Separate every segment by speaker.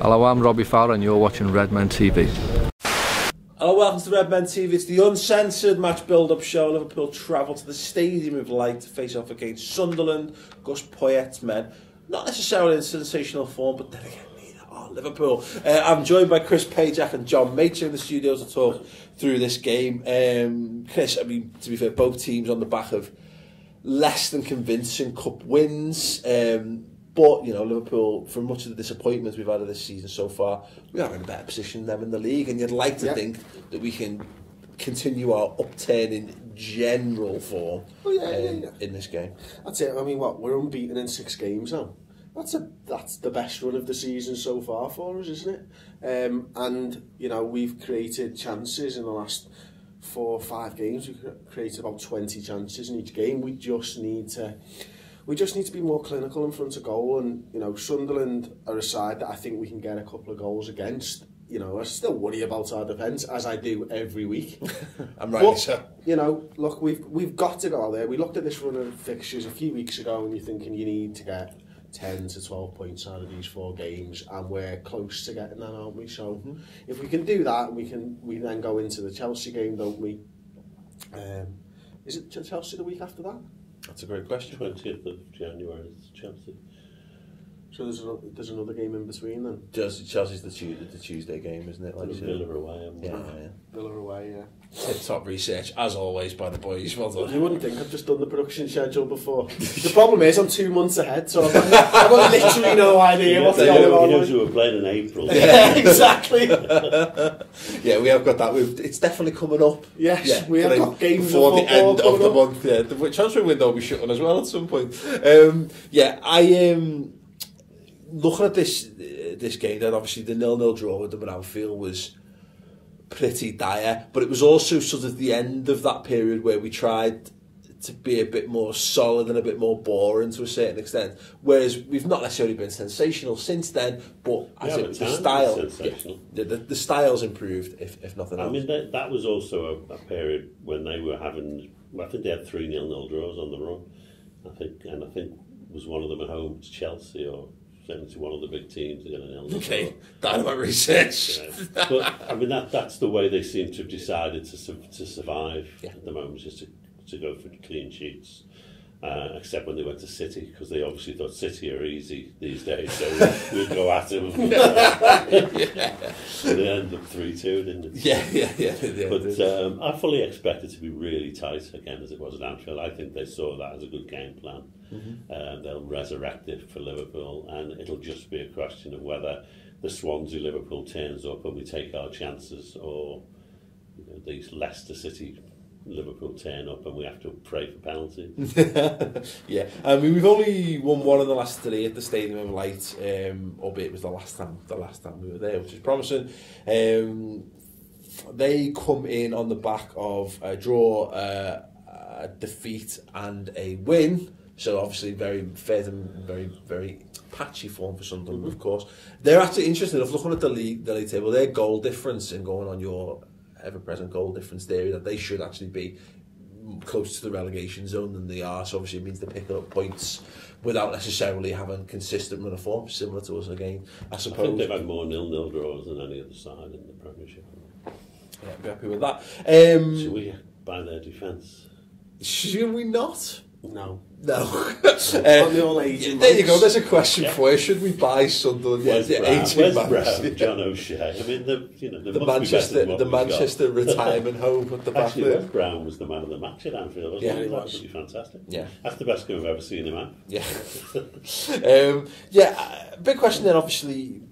Speaker 1: Hello, I'm Robbie Fowler and you're watching Redmen TV.
Speaker 2: Hello, welcome to Redmen TV. It's the Uncensored match build-up show. Liverpool travel to the Stadium of Light to face off against Sunderland, Gus Poyet's men. Not necessarily in sensational form, but then again, neither are Liverpool. I'm joined by Chris Pajak and John Maitcher in the studio to talk through this game. Chris, I mean, to be fair, both teams on the back of less than convincing cup wins. But, you know, Liverpool, from much of the disappointments we've had of this season so far, we are in a better position than them in the league, and you'd like to think that we can continue our upturn in general form in this game.
Speaker 3: That's it. I mean, we're unbeaten in 6 games now. That's the best run of the season so far for us, isn't it? And, you know, we've created chances in the last 4 or 5 games. We've created about 20 chances in each game. We just need to be more clinical in front of goal, and you know, Sunderland are a side that I think we can get a couple of goals against. You know, I still worry about our defence, as I do every week.
Speaker 2: I'm right, sir.
Speaker 3: You know, look, we've got to go out there. We looked at this run of fixtures a few weeks ago, and you're thinking you need to get 10 to 12 points out of these 4 games, and we're close to getting that, aren't we? So, if we can do that, we then go into the Chelsea game, don't we? Is it Chelsea the week after that?
Speaker 2: That's a great question.
Speaker 4: 20th of January is Chelsea.
Speaker 3: So there's another game in between then?
Speaker 2: Chelsea's the Tuesday game, isn't it? Like
Speaker 4: Villa away.
Speaker 3: Villa away, yeah.
Speaker 2: Top research, as always, by the boys. Well done.
Speaker 3: You wouldn't think I've just done the production schedule before. The problem is I'm 2 months ahead, so I've got literally no idea what's going on.
Speaker 4: You know you were playing in April.
Speaker 3: Yeah, exactly.
Speaker 2: Yeah, we have got that. It's definitely coming up.
Speaker 3: Yes, we have got games
Speaker 2: before the end of the month. Yeah, the transfer window will be shutting as well at some point. Looking at this game, then obviously the 0-0 draw with them at Anfield was pretty dire, but it was also sort of the end of that period where we tried to be a bit more solid and a bit more boring to a certain extent, whereas we've not necessarily been sensational since then, but the style's improved, if nothing else.
Speaker 4: I mean, that was also a period when they were having, I think they had 3 0-0 draws on the run, I think was one of them at home to Chelsea, or sent to one of the big teams to get an 0-0.
Speaker 2: Okay, dynamite research.
Speaker 4: But I mean, that's the way they seem to have decided to survive at the moment, just to go for clean sheets. Except when they went to City, because they obviously thought City are easy these days, so we'd go at them. And they ended up 3-2, didn't it?
Speaker 2: Yeah.
Speaker 4: But I fully expect it to be really tight again, as it was at Anfield. I think they saw that as a good game plan. They'll resurrect it for Liverpool, and it'll just be a question of whether the Swansea Liverpool turns up and we take our chances, or these Leicester City Liverpool turn up and we have to pray for penalties.
Speaker 2: Yeah, I mean, we've only won 1 of the last 3 at the Stadium of Light, albeit it was the last time we were there, which is promising. They come in on the back of a draw, a defeat and a win, so obviously very fair and very, very patchy form for Sunderland, of course. They're actually interesting enough, looking at the league table, their goal difference, and going on your ever-present goal difference theory, that they should actually be close to the relegation zone than they are. So obviously it means they're picking up points without necessarily having consistent run of form, similar to us again, I suppose.
Speaker 4: I think they've had more 0-0 draws than any other side in the Premiership.
Speaker 2: Yeah, I'd be happy with that.
Speaker 4: Should we buy their defence?
Speaker 2: Should we not?
Speaker 3: No.
Speaker 2: On
Speaker 3: the all aging
Speaker 2: there you go, there's a question for you. Should we buy Sunderland?
Speaker 4: Where's Brown? John O'Shea. I mean,
Speaker 2: the Manchester retirement home at the back.
Speaker 4: Actually, Wes Brown was the man of the match at Anfield.
Speaker 2: Yeah,
Speaker 4: he was absolutely fantastic.
Speaker 2: Yeah,
Speaker 4: that's the best game I've ever seen him at.
Speaker 2: Yeah. Big question then, obviously.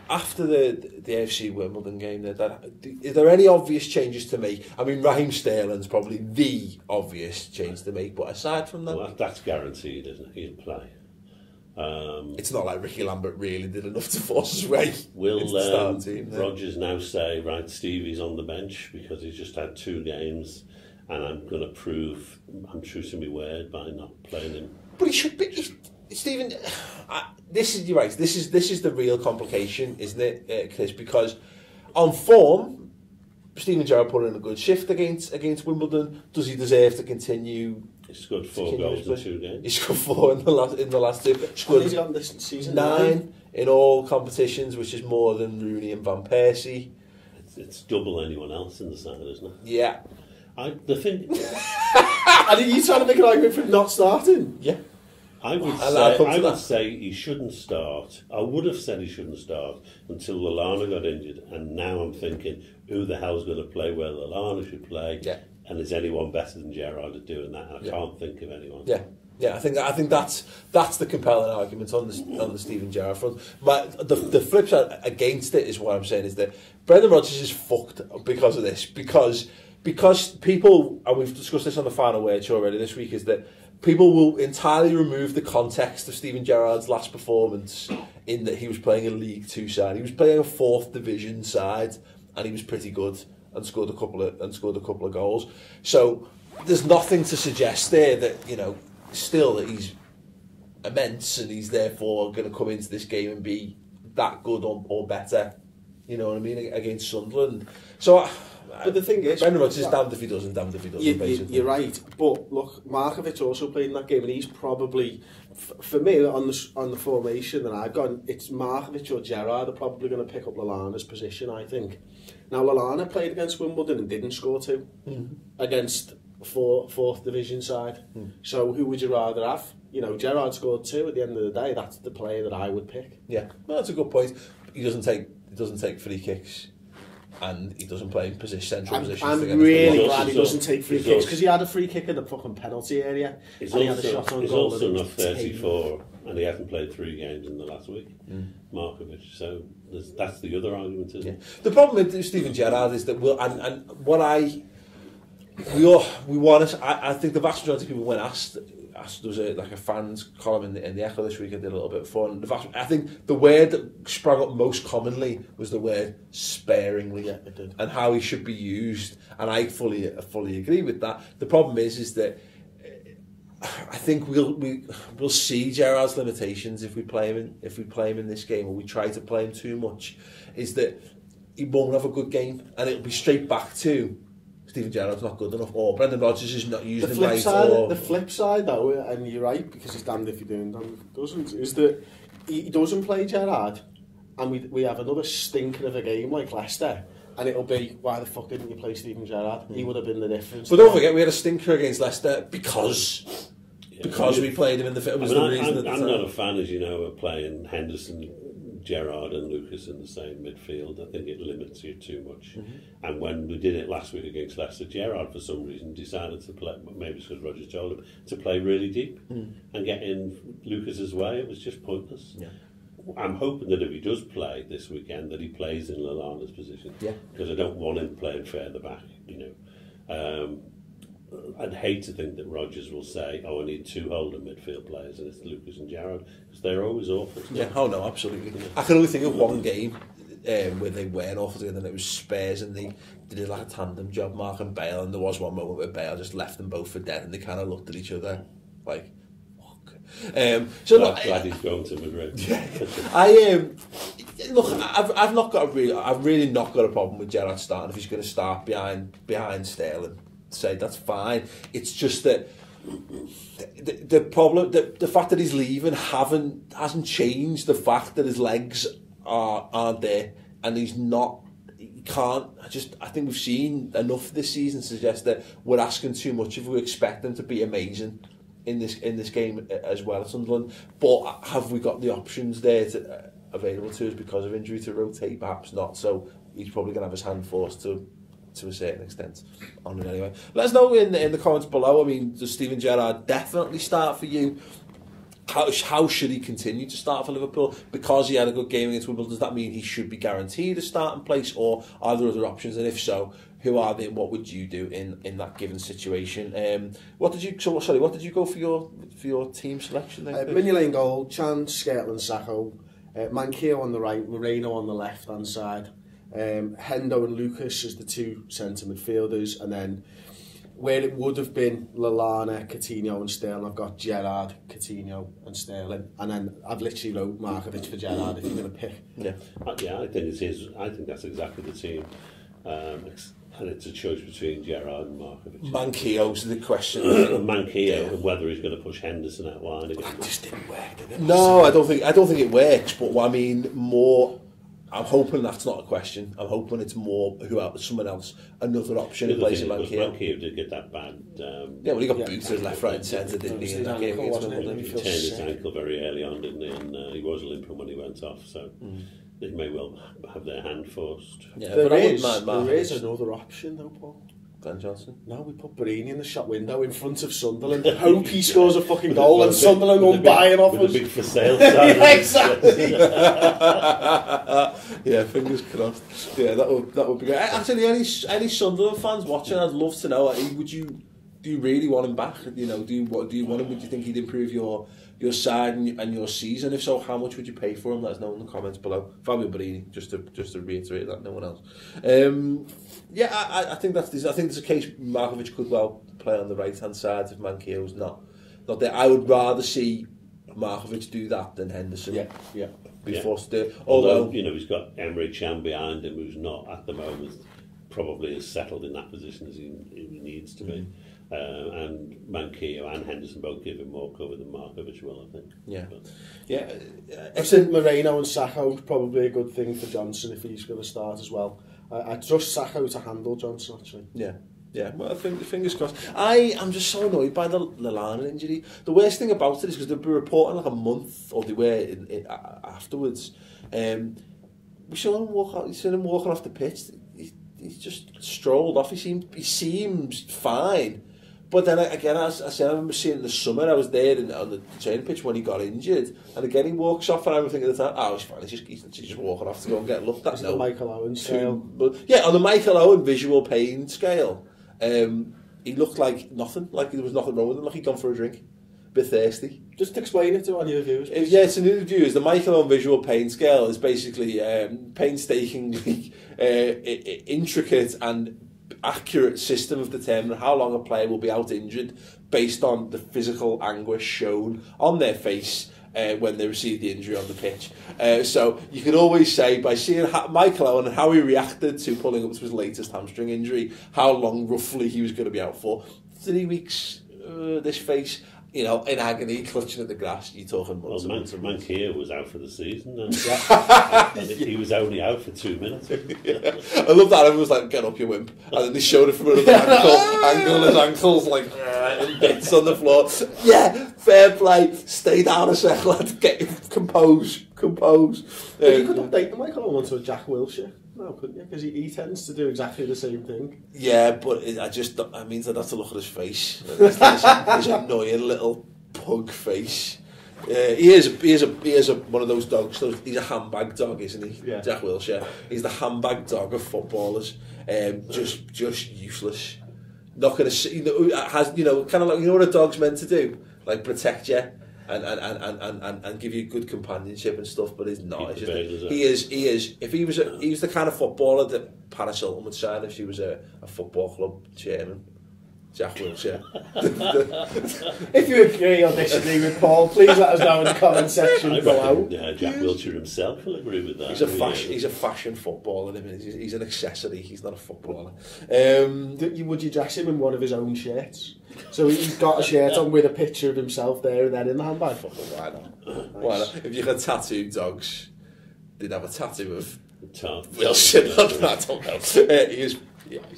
Speaker 2: After the A.F.C. Wimbledon game, is there any obvious changes to make? I mean, Raheem Sterling's probably the obvious change to make, but aside from that...
Speaker 4: Well, that's guaranteed, isn't it? He'll play.
Speaker 2: It's not like Ricky Lambert really did enough to force his way
Speaker 4: Will
Speaker 2: into the starting team.
Speaker 4: Rodgers now say, right, Stevie's on the bench because he's just had 2 games, and I'm going to prove I'm true to my word by not playing him?
Speaker 2: But he should be... Stephen, you're right. This is the real complication, isn't it, Chris? Because on form, Steven Gerrard put in a good shift against Wimbledon. Does he deserve to continue?
Speaker 4: He scored 4 goals in 2 games.
Speaker 2: He scored 4 in the last 2.
Speaker 3: Scored. He's on this season
Speaker 2: 9 in all competitions, which is more than Rooney and Van Persie.
Speaker 4: It's double anyone else in the side, isn't it?
Speaker 2: Yeah.
Speaker 4: The thing...
Speaker 3: And are you trying to make an argument for him not starting?
Speaker 2: Yeah.
Speaker 4: I would say he shouldn't start. I would have said he shouldn't start until Lallana got injured, and now I'm thinking, who the hell's going to play where Lallana should play?
Speaker 2: Yeah.
Speaker 4: And is anyone better than Gerrard at doing that? And I can't think of anyone.
Speaker 2: Yeah. Yeah, I think that's the compelling argument on the Steven Gerrard front. But the flip side against it is what I'm saying is that Brendan Rodgers is fucked because of this. Because people, and we've discussed this on the Final Word show already this week, is that people will entirely remove the context of Steven Gerrard's last performance in that he was playing a League Two side. He was playing a 4th division side, and he was pretty good and scored a couple of goals. So there's nothing to suggest there that, you know, still that he's immense and he's therefore going to come into this game and be that good or better, you know what I mean, against Sunderland. So but the thing is, Brendan Rodgers is damned if he doesn't, damned if he doesn't, basically.
Speaker 3: You're right, but look, Markovic also played in that game, and he's probably, for me, on the formation that I've got, it's Markovic or Gerrard are probably going to pick up Lallana's position, I think. Now, Lallana played against Wimbledon and didn't score 2 against fourth division side. So who would you rather have? You know, Gerrard scored 2 at the end of the day. That's the player that I would pick.
Speaker 2: Yeah, well, that's a good point. He doesn't take free kicks, and he doesn't play in central positions.
Speaker 3: I'm really glad he doesn't take free kicks, because he had a free kick in the fucking penalty area.
Speaker 4: He's also not 34, and he hasn't played 3 games in the last week. Markovic. So that's the other argument, isn't it?
Speaker 2: The problem with Steven Gerrard is that we want to. I think the vast majority of people, when asked there was a fans column in the Echo this week I did a little bit of fun. I think the word that sprang up most commonly was the word sparingly, and how he should be used, and I fully agree with that. The problem is that I think we'll see Gerrard's limitations if we play him in this game, or we try to play him too much. Is that he won't have a good game, and it'll be straight back to Steven Gerrard's not good enough, or Brendan Rodgers is not using him right.
Speaker 3: The flip side, though, and you're right, because he's damned if you do and damned if he doesn't, is that he doesn't play Gerrard, and we have another stinker of a game like Leicester, and it'll be, why the fuck didn't you play Steven Gerrard? He would have been the difference.
Speaker 2: But don't forget, we had a stinker against Leicester because we played him in the...
Speaker 4: I'm not a fan, as you know, of playing Henderson, Gerrard and Lucas in the same midfield. I think it limits you too much. And when we did it last week against Leicester, Gerrard for some reason decided to play, maybe it's because Rodgers told him, to play really deep and get in Lucas's way. It was just pointless. I'm hoping that if he does play this weekend, that he plays in Lallana's position, because I don't want him playing further back, you know. I'd hate to think that Rodgers will say, I need 2 holding midfield players, and it's Lucas and Gerrard, because they're always awful.
Speaker 2: Yeah, oh no, absolutely. I can only think of one game where they weren't awful together, and it was Spurs, and they did like a tandem job, Mark and Bale, and there was one moment where Bale just left them both for dead, and they kind of looked at each other like, fuck. So
Speaker 4: glad he's going to Madrid.
Speaker 2: Look, I've really not got a problem with Gerrard starting if he's going to start behind Sterling. Say that's fine. It's just that the problem, the fact that he's leaving hasn't changed the fact that his legs aren't there, and he's not. He can't. I think we've seen enough this season to suggest that we're asking too much if we expect him to be amazing in this game as well as Sunderland. But have we got the options there available to us because of injury to rotate? Perhaps not. So he's probably going to have his hand forced to a certain extent on it anyway. Let us know in the comments below. I mean, does Steven Gerrard definitely start for you? How should he continue to start for Liverpool? Because he had a good game against Wimbledon, does that mean he should be guaranteed a starting place, or are there other options? And if so, who are they, and what would you do in that given situation? What did you go for your team selection then?
Speaker 3: Mignolet in goal, Chan, Skertland, Sacco, Manquillo on the right, Moreno on the left hand side. Hendo and Lucas as the 2 centre midfielders, and then where it would have been Lallana, Coutinho and Sterling, I've got Gerrard, Coutinho and Sterling, and then I've literally wrote Markovic for Gerrard if you're going to pick.
Speaker 4: I think it is. I think that's exactly the team. And it's a choice between Gerrard and Markovic.
Speaker 2: Manquillo's the question.
Speaker 4: Manquillo, and whether he's going to push Henderson out wide again.
Speaker 2: That just didn't work, did it? No, I don't think it works. But what I mean, more, I'm hoping that's not a question. I'm hoping it's more someone else, another option in place of Manquillo.
Speaker 4: Manquillo did get that bad.
Speaker 2: Well, he got booted left, right, and centre, didn't he? In that game against Wimbledon,
Speaker 4: he turned his ankle very early on, didn't he? And he was limping when he went off. So. They may well have their hand forced.
Speaker 3: Yeah, there is another option though, Paul.
Speaker 2: Glenn Johnson?
Speaker 3: No, we put Barini in the shop window in front of Sunderland. Hope he scores a fucking goal and Sunderland won't buy him off us.
Speaker 4: With a big for sale sign.
Speaker 3: Yeah, exactly.
Speaker 2: Yeah, fingers crossed. Yeah, that would be great. Actually, any Sunderland fans watching, I'd love to know. Do you really want him back? You know, do you want him? Would you think he'd improve your side and your season? If so, how much would you pay for him? Let us know in the comments below. Fabio Barini, just to reiterate that, no one else. I think there's a case Markovic could well play on the right hand side if Manquillo's not there. I would rather see Markovic do that than Henderson.
Speaker 3: Yeah.
Speaker 2: Be forced to do.
Speaker 4: Although he's got Emre Can behind him, who's not at the moment probably as settled in that position as he needs to be. And Manquillo and Henderson both give him more cover than Markovic will, I think.
Speaker 3: I think Moreno and Sacco is probably a good thing for Johnson if he's going to start as well. I trust Sacco to handle Johnson, actually.
Speaker 2: Yeah, well, I think fingers crossed. I'm just so annoyed by the Lallana injury. The worst thing about it is because they'll be reporting like a month, or they were afterwards. We saw him walking off the pitch. He's just strolled off. He seems fine. But then again, as I said, I remember seeing in the summer, I was there on the training pitch when he got injured, and again he walks off, and I'm thinking at the time, he's fine, he's just walking off to go and get looked at.
Speaker 3: It's the Michael Owen scale.
Speaker 2: But yeah, on the Michael Owen visual pain scale, he looked like nothing, like there was nothing wrong with him, like he'd gone for a drink. Bit thirsty.
Speaker 3: Just explain it to one of your viewers.
Speaker 2: Yeah, to new viewers, the Michael Owen visual pain scale is basically painstakingly intricate and accurate system of determining how long a player will be out injured based on the physical anguish shown on their face when they receive the injury on the pitch. So you can always say, by seeing Michael Owen and how he reacted to pulling up to his latest hamstring injury, how long roughly he was going to be out for. 3 weeks, this face, in agony, clutching at the grass. You're talking months.
Speaker 4: Well, Manquillo was out for the season, and he was only out for 2 minutes.
Speaker 2: I love that. Everyone was like, "Get up, you wimp!" And then they showed it from another angle. His ankles like in bits on the floor. Yeah, fair play. Stay down a sec, lad. Compose.
Speaker 3: You could update the Michael Owen to a Jack Wilshere. No, couldn't you? Because he tends to do exactly the same thing.
Speaker 2: Yeah, but I mean, I'd have to look at his face. His annoying little pug face. He is one of those dogs. He's a handbag dog, isn't he?
Speaker 3: Yeah.
Speaker 2: Jack Wilshere. He's the handbag dog of footballers. Just useless. Not going to has kind of like what a dog's meant to do, like protect you. And give you good companionship and stuff, but he's not. He is. If he was the kind of footballer that Paris Hilton would sign if she was a football club chairman. Jack Wilshere.
Speaker 3: If you agree or disagree with Paul, please let us know in the comment section below.
Speaker 4: Jack Wilshere himself will agree with that.
Speaker 2: He's a fashion footballer. I mean, he's an accessory. He's not a footballer.
Speaker 3: Would you dress him in one of his own shirts? So he's got a shirt on with a picture of himself there and then in the handbag.
Speaker 2: Why not? Nice. Why not? If you had tattoo dogs, they'd have a tattoo of Wilshere. I don't know. He's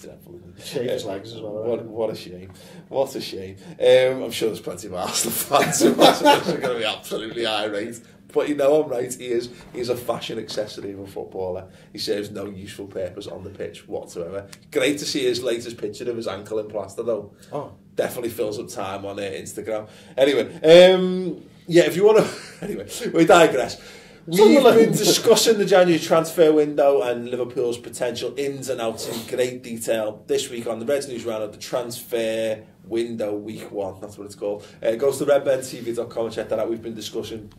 Speaker 2: dreadful.
Speaker 3: Shave his legs as well. Right?
Speaker 2: What a shame. What a shame. I'm sure there's plenty of Arsenal fans who are going to be absolutely irate. But I'm right. He's a fashion accessory of a footballer. He serves no useful purpose on the pitch whatsoever. Great to see his latest picture of his ankle in plaster, though.
Speaker 3: Oh.
Speaker 2: Definitely fills up time on Instagram. Anyway, if you want to... Anyway, we digress. We've been discussing the January transfer window and Liverpool's potential ins and outs in great detail this week on the Reds News Roundup, the transfer window week 1, that's what it's called. Go to redmentv.com and check that out. We've been discussing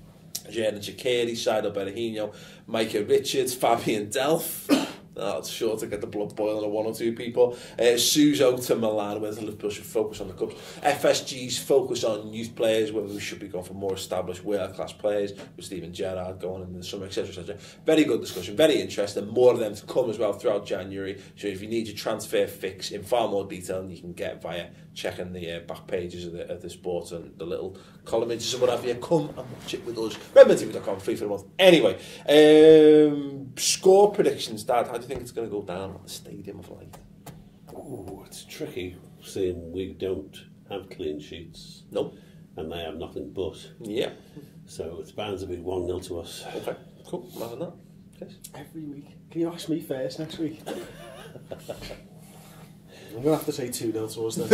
Speaker 2: Xherdan Shaqiri, Saido Berahino, Micah Richards, Fabian Delph, That's sure to get the blood boiling of one or two people. Suso to Milan, whether Liverpool should focus on the cups. FSG's focus on youth players, whether we should be going for more established world-class players, with Steven Gerrard going in the summer, etc., etc. Very good discussion, very interesting. More of them to come as well throughout January. So if you need your transfer fix in far more detail, you can get via checking the back pages of the sport and the little column images and what have you. Come and watch it with us. RedmenTV.com, free for the month. Anyway, score predictions, Dad. How do you think it's going to go down at the Stadium of Light?
Speaker 4: Oh, it's tricky, seeing we don't have clean sheets.
Speaker 2: Nope.
Speaker 4: And they have nothing but.
Speaker 2: Yeah.
Speaker 4: So it's bound to be 1-0 to us.
Speaker 2: Okay, cool. Imagine that. Yes.
Speaker 3: Every week. Can you ask me first next week? I'm going to have to say 2-0 to us then.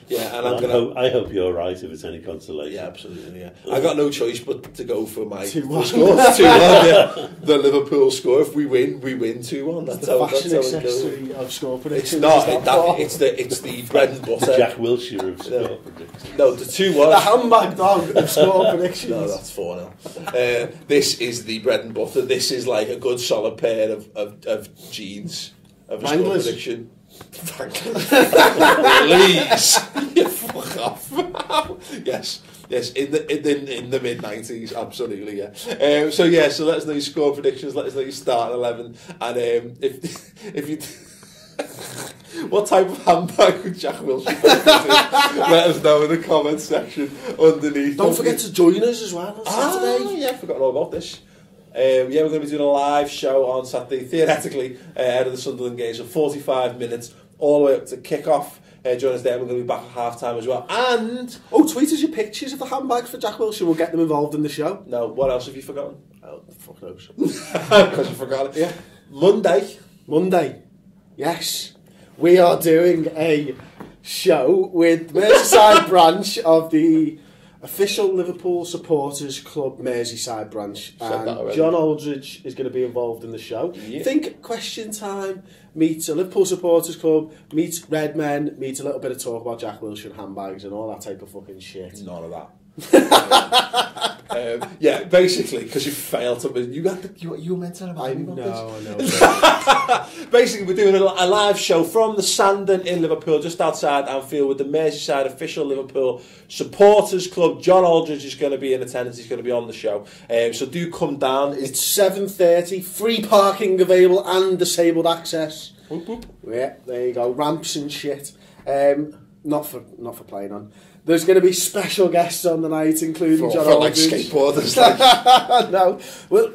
Speaker 2: Yeah, and
Speaker 4: well, I hope you're right if it's any consolation.
Speaker 2: Yeah, absolutely, yeah. I got no choice but to go for my
Speaker 3: 2-1.
Speaker 2: score. 2-1, yeah. The Liverpool score. If we win, we win 2-1. That's
Speaker 3: the
Speaker 2: how
Speaker 3: fashion
Speaker 2: it goes.
Speaker 3: accessory of score predictions.
Speaker 2: It's not. It's the bread and butter.
Speaker 4: Jack Wilshere of score predictions.
Speaker 2: No, the 2-1.
Speaker 3: The handbag dog of score predictions.
Speaker 2: No, that's 4-0. This is the bread and butter. This is like a good solid pair of jeans of a score prediction. Please, you fuck off. Yes, in the mid-90s, absolutely, yeah. So let us know your score predictions. Let us know your starting 11, and if you. What type of handbag would Jack Wilshere let us know in the comments section underneath.
Speaker 3: Don't forget to join us as well on Saturday.
Speaker 2: Yeah, I forgot all about this. We're going to be doing a live show on Saturday, theoretically, ahead of the Sunderland game, so 45 minutes, all the way up to kick-off. Join us there, we're going to be back at half-time as well. And...
Speaker 3: tweet us your pictures of the handbags for Jack Wilshere, we'll get them involved in the show.
Speaker 2: No, what else have you forgotten?
Speaker 3: Oh, fuck knows.
Speaker 2: Because you forgot it. Yeah. Monday.
Speaker 3: Yes. We are doing a show with Merseyside branch of the official Liverpool Supporters Club Merseyside branch, and John Aldridge is going to be involved in the show.
Speaker 2: Yeah.
Speaker 3: Think question time meets a Liverpool Supporters Club, meets Redmen, meets a little bit of talk about Jack Wilshere and handbags and all that type of fucking shit.
Speaker 2: None of that. Basically, because you failed to... You were meant to have...
Speaker 3: I know.
Speaker 2: Basically, we're doing a live show from the Sandon in Liverpool, just outside Anfield, with the Merseyside official Liverpool Supporters Club. John Aldridge is going to be in attendance. He's going to be on the show. So do come down.
Speaker 3: It's 7:30, free parking available and disabled access.
Speaker 2: Whoop, whoop.
Speaker 3: Yeah, there you go. Ramps and shit. Not for playing on. There's going to be special guests on the night, including John Aldridge.
Speaker 2: Like skateboarders. Like.
Speaker 3: No. Well,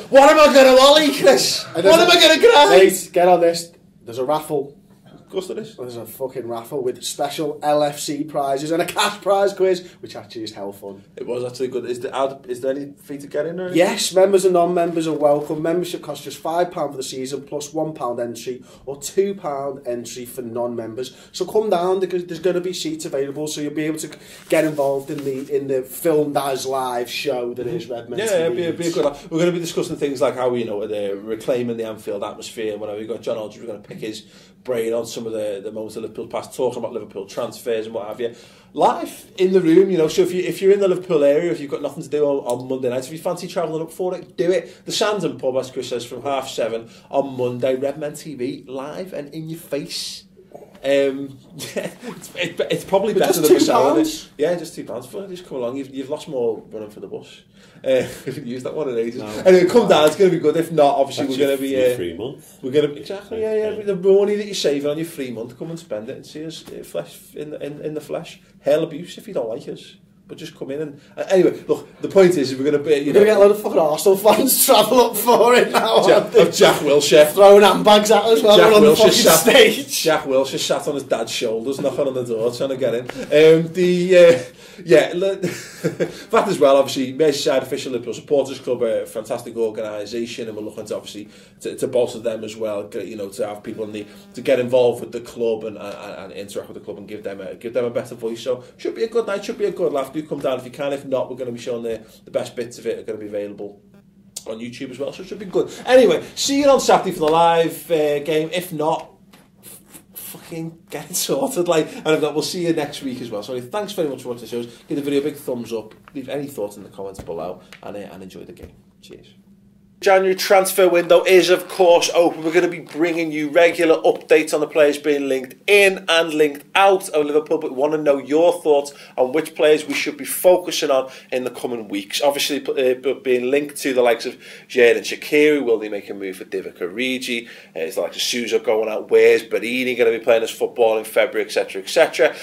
Speaker 2: what am I going to ollie, Chris? What am I going to grab?
Speaker 3: Mate, get on this. There's a raffle.
Speaker 2: Of course there is.
Speaker 3: There's a fucking raffle with special LFC prizes and a cash prize quiz, which actually is hell fun.
Speaker 2: It was actually good. Is there any fee to get in or anything?
Speaker 3: Yes, members and non-members are welcome. Membership costs just £5 for the season, plus £1 entry, or £2 entry for non-members. So come down, because there's going to be seats available, so you'll be able to get involved in the filmed as live show that is Redmen.
Speaker 2: Yeah, it'd be a good. We're going to be discussing things like how they're reclaiming the Anfield atmosphere and whatever. We've got John Aldridge. We're going to pick his brain on some of the moments of Liverpool past, talking about Liverpool transfers and what have you. Live in the room, so if you're in the Liverpool area, if you've got nothing to do on Monday night, if you fancy travelling up for it, do it. The Sandon pub, as Chris says, from 7:30 on Monday. Redmen TV, live and in your face. It's probably better than £2. Yeah, just £2 for it. Just come along. You've lost more running for the bus. We haven't used that one in ages. No, anyway, come down. It's going to be good. If not, obviously we're going to be
Speaker 4: free month.
Speaker 2: We're going to exactly. Yeah. The money that you're saving on your free month, come and spend it and see us in the flesh. Hell abuse if you don't like us. But just come in and anyway, look. The point is, we're going to be.
Speaker 3: You're going to get a lot of fucking Arsenal fans travel up for it now.
Speaker 2: Jack Wilshere
Speaker 3: throwing handbags at us while we're on the fucking stage.
Speaker 2: Jack Wilshere sat on his dad's shoulders, knocking on the door, trying to get in. Fact as well, obviously, Merseyside official Liverpool Supporters Club are a fantastic organisation, and we're looking to obviously to bolster them as well. To have people to get involved with the club and interact with the club and give them a better voice. So should be a good night, should be a good laugh. Do come down if you can. If not, we're going to be showing the best bits of it are going to be available on YouTube as well. So it should be good. Anyway, see you on Saturday for the live game. If not, fucking get it sorted. And if not, we'll see you next week as well. So thanks very much for watching the shows. Give the video a big thumbs up. Leave any thoughts in the comments below, and enjoy the game. Cheers. January transfer window is of course open. We're going to be bringing you regular updates on the players being linked in and linked out of Liverpool, but we want to know your thoughts on which players we should be focusing on in the coming weeks. Obviously being linked to the likes of Gerrard and Shaqiri. Will they make a move for Divock Origi? Is the likes of Sousa going out? Where's Barini going to be playing his football in February, etc, etc.